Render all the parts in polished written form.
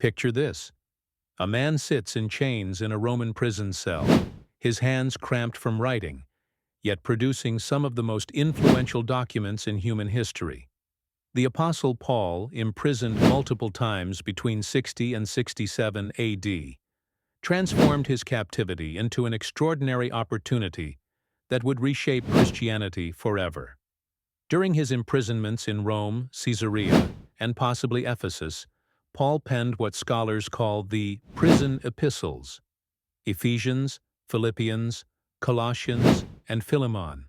Picture this. A man sits in chains in a Roman prison cell, his hands cramped from writing, yet producing some of the most influential documents in human history. The Apostle Paul, imprisoned multiple times between 60 and 67 AD, transformed his captivity into an extraordinary opportunity that would reshape Christianity forever. During his imprisonments in Rome, Caesarea, and possibly Ephesus, Paul penned what scholars call the prison epistles: Ephesians, Philippians, Colossians, and Philemon.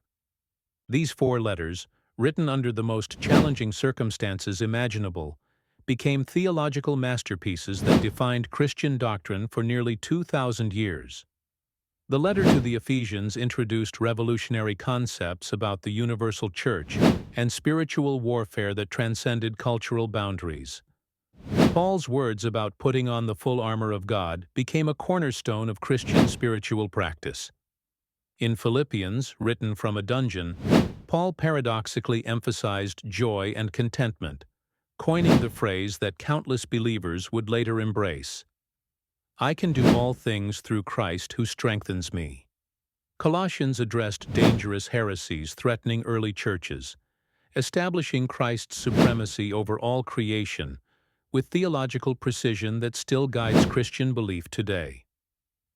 These 4 letters, written under the most challenging circumstances imaginable, became theological masterpieces that defined Christian doctrine for nearly 2,000 years. The letter to the Ephesians introduced revolutionary concepts about the universal church and spiritual warfare that transcended cultural boundaries. Paul's words about putting on the full armor of God became a cornerstone of Christian spiritual practice. In Philippians, written from a dungeon, Paul paradoxically emphasized joy and contentment, coining the phrase that countless believers would later embrace: "I can do all things through Christ who strengthens me." Colossians addressed dangerous heresies threatening early churches, establishing Christ's supremacy over all creation with theological precision that still guides Christian belief today.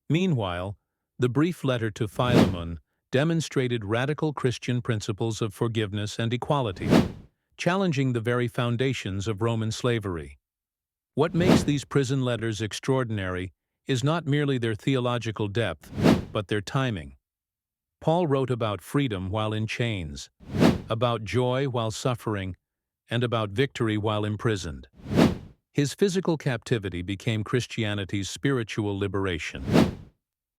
Meanwhile, the brief letter to Philemon demonstrated radical Christian principles of forgiveness and equality, challenging the very foundations of Roman slavery. What makes these prison letters extraordinary is not merely their theological depth, but their timing. Paul wrote about freedom while in chains, about joy while suffering, and about victory while imprisoned. His physical captivity became Christianity's spiritual liberation.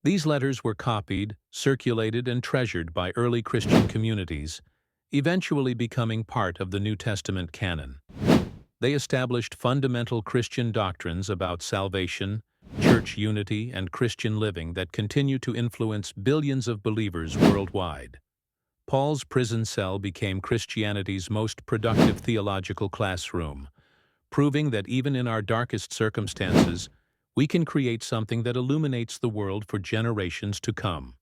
These letters were copied, circulated, and treasured by early Christian communities, eventually becoming part of the New Testament canon. They established fundamental Christian doctrines about salvation, church unity, and Christian living that continue to influence billions of believers worldwide. Paul's prison cell became Christianity's most productive theological classroom, proving that even in our darkest circumstances, we can create something that illuminates the world for generations to come.